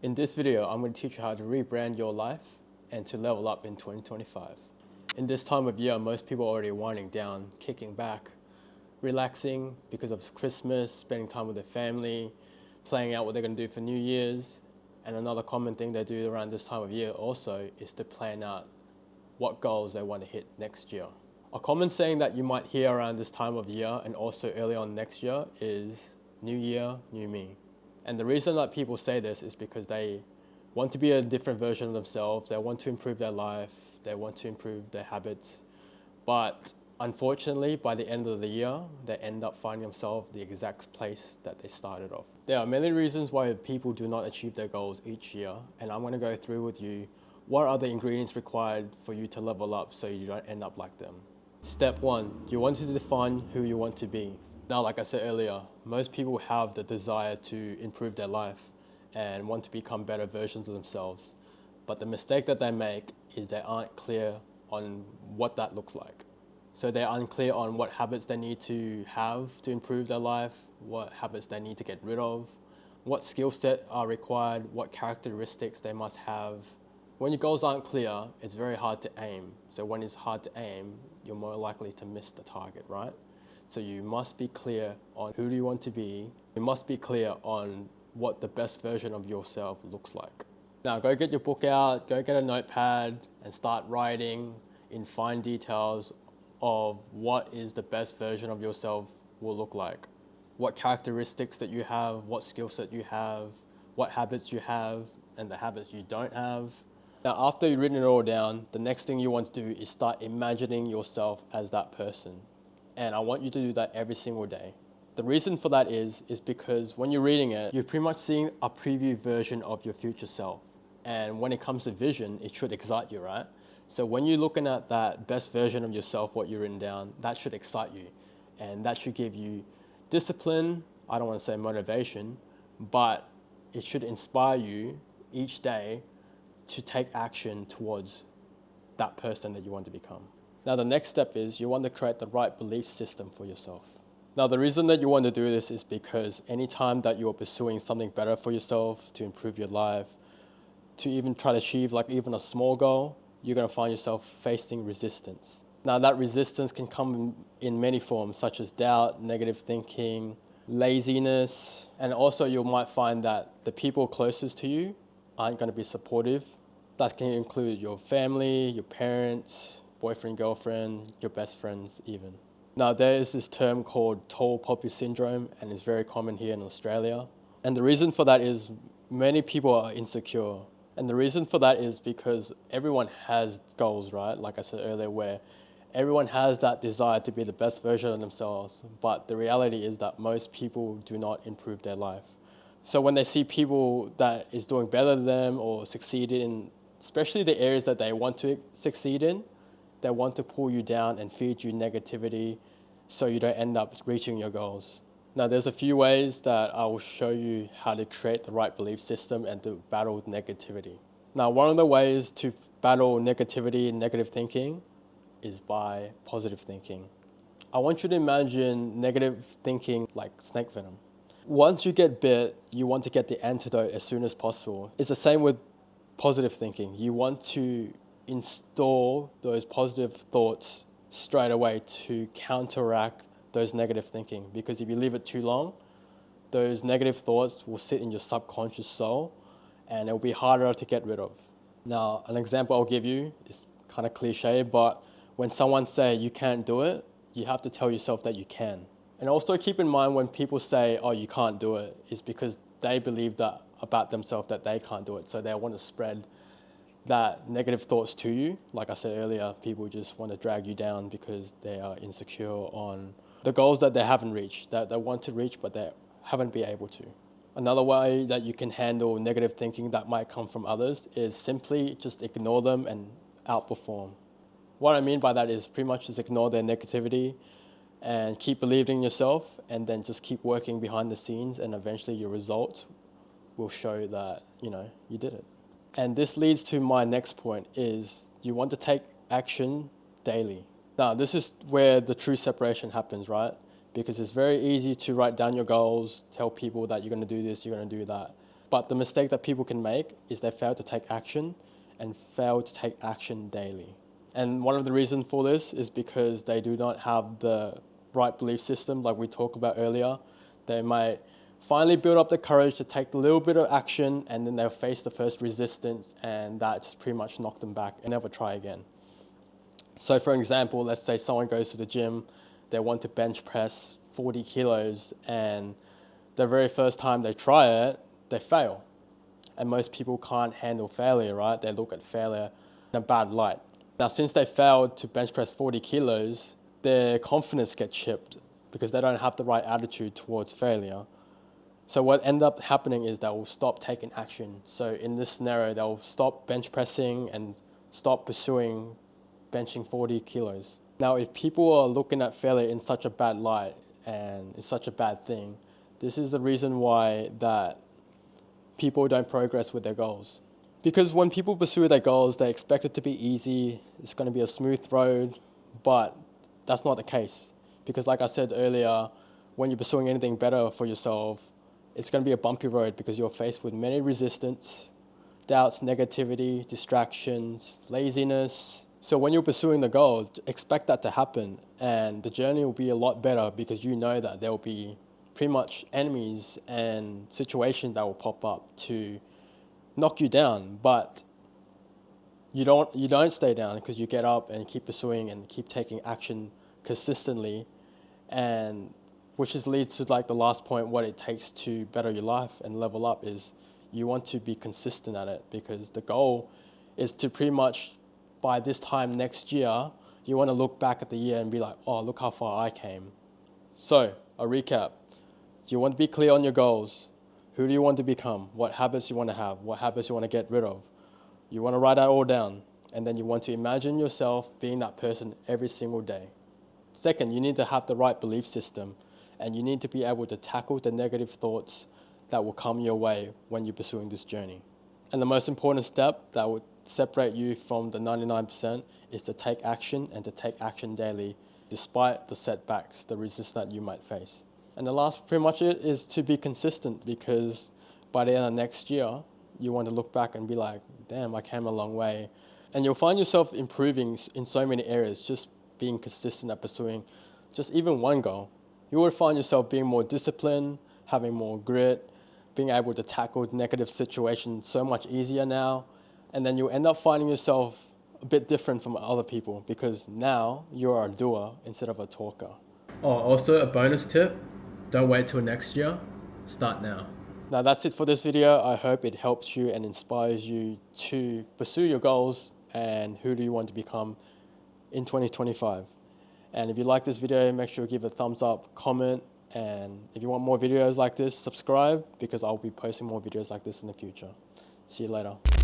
In this video, I'm going to teach you how to rebrand your life and to level up in 2025. In this time of year, most people are already winding down, kicking back, relaxing because of Christmas, spending time with their family, planning out what they're going to do for New Year's. And another common thing they do around this time of year also is to plan out what goals they want to hit next year. A common saying that you might hear around this time of year and also early on next year is New Year, New Me. And the reason that people say this is because they want to be a different version of themselves, they want to improve their life, they want to improve their habits. But unfortunately, by the end of the year, they end up finding themselves the exact place that they started off. There are many reasons why people do not achieve their goals each year, and I'm going to go through with you what are the ingredients required for you to level up so you don't end up like them. Step one, you want to define who you want to be. Now, like I said earlier, most people have the desire to improve their life and want to become better versions of themselves. But the mistake that they make is they aren't clear on what that looks like. So they're unclear on what habits they need to have to improve their life, what habits they need to get rid of, what skill set are required, what characteristics they must have. When your goals aren't clear, it's very hard to aim. So when it's hard to aim, you're more likely to miss the target, right? So you must be clear on who do you want to be. You must be clear on what the best version of yourself looks like. Now go get your book out, go get a notepad and start writing in fine details of what is the best version of yourself will look like. What characteristics that you have, what skill set you have, what habits you have, and the habits you don't have. Now after you've written it all down, the next thing you want to do is start imagining yourself as that person. And I want you to do that every single day. The reason for that is because when you're reading it, you're pretty much seeing a preview version of your future self. And when it comes to vision, it should excite you, right? So when you're looking at that best version of yourself, what you've written down, that should excite you. And that should give you discipline, I don't want to say motivation, but it should inspire you each day to take action towards that person that you want to become. Now the next step is you want to create the right belief system for yourself. Now the reason that you want to do this is because anytime that you're pursuing something better for yourself, to improve your life, to even try to achieve like even a small goal, you're going to find yourself facing resistance. Now that resistance can come in many forms such as doubt, negative thinking, laziness, and also you might find that the people closest to you aren't going to be supportive. That can include your family, your parents, boyfriend, girlfriend, your best friends even. Now there is this term called tall poppy syndrome and it's very common here in Australia. And the reason for that is many people are insecure. And the reason for that is because everyone has goals, right? Like I said earlier, where everyone has that desire to be the best version of themselves. But the reality is that most people do not improve their life. So when they see people that is doing better than them or succeeded in, especially the areas that they want to succeed in, they want to pull you down and feed you negativity so you don't end up reaching your goals. Now there's a few ways that I will show you how to create the right belief system and to battle negativity. Now one of the ways to battle negativity and negative thinking is by positive thinking. I want you to imagine negative thinking like snake venom. Once you get bit, you want to get the antidote as soon as possible. It's the same with positive thinking. You want to install those positive thoughts straight away to counteract those negative thinking, because if you leave it too long, those negative thoughts will sit in your subconscious soul and it will be harder to get rid of. Now, an example I'll give you is kind of cliche, but when someone say you can't do it, you have to tell yourself that you can. And also keep in mind when people say, oh, you can't do it, it's because they believe that about themselves that they can't do it. So they want to spread that negative thoughts to you. Like I said earlier, people just want to drag you down because they are insecure on the goals that they haven't reached, that they want to reach, but they haven't been able to. Another way that you can handle negative thinking that might come from others is simply just ignore them and outperform. What I mean by that is pretty much just ignore their negativity and keep believing in yourself and then just keep working behind the scenes and eventually your results will show that, you did it. And this leads to my next point is you want to take action daily. Now, this is where the true separation happens, right? Because it's very easy to write down your goals, tell people that you're going to do this, you're going to do that. But the mistake that people can make is they fail to take action and fail to take action daily. And one of the reasons for this is because they do not have the right belief system like we talked about earlier. They might finally build up the courage to take a little bit of action, and then they'll face the first resistance, and that just pretty much knocked them back and never try again. So for example, let's say someone goes to the gym, they want to bench press 40 kilos, and the very first time they try it, they fail. And most people can't handle failure, right? They look at failure in a bad light. Now, since they failed to bench press 40 kilos, their confidence gets chipped because they don't have the right attitude towards failure. So what ends up happening is they will stop taking action. So in this scenario, they'll stop bench pressing and stop pursuing benching 40 kilos. Now, if people are looking at failure in such a bad light and it's such a bad thing, this is the reason why that people don't progress with their goals. Because when people pursue their goals, they expect it to be easy, it's going to be a smooth road, but that's not the case. Because like I said earlier, when you're pursuing anything better for yourself, it's going to be a bumpy road because you're faced with many resistance, doubts, negativity, distractions, laziness. So when you're pursuing the goal, expect that to happen, and the journey will be a lot better because you know that there will be pretty much enemies and situations that will pop up to knock you down, but you don't stay down because you get up and keep pursuing and keep taking action consistently, and which is leads to like the last point, what it takes to better your life and level up is you want to be consistent at it, because the goal is to pretty much by this time next year, you want to look back at the year and be like, oh, look how far I came. So a recap, you want to be clear on your goals. Who do you want to become? What habits you want to have? What habits you want to get rid of? You want to write that all down, and then you want to imagine yourself being that person every single day. Second, you need to have the right belief system, and you need to be able to tackle the negative thoughts that will come your way when you're pursuing this journey. And the most important step that would separate you from the 99% is to take action, and to take action daily despite the setbacks, the resistance that you might face. And the last pretty much it is to be consistent, because by the end of next year, you want to look back and be like, damn, I came a long way. And you'll find yourself improving in so many areas, just being consistent at pursuing just even one goal. You will find yourself being more disciplined, having more grit, being able to tackle negative situations so much easier now. And then you'll end up finding yourself a bit different from other people, because now you're a doer instead of a talker. Oh, also a bonus tip, don't wait till next year, start now. Now that's it for this video. I hope it helps you and inspires you to pursue your goals and who do you want to become in 2025. And if you like this video, make sure you give a thumbs up, comment, and if you want more videos like this, subscribe, because I'll be posting more videos like this in the future. See you later.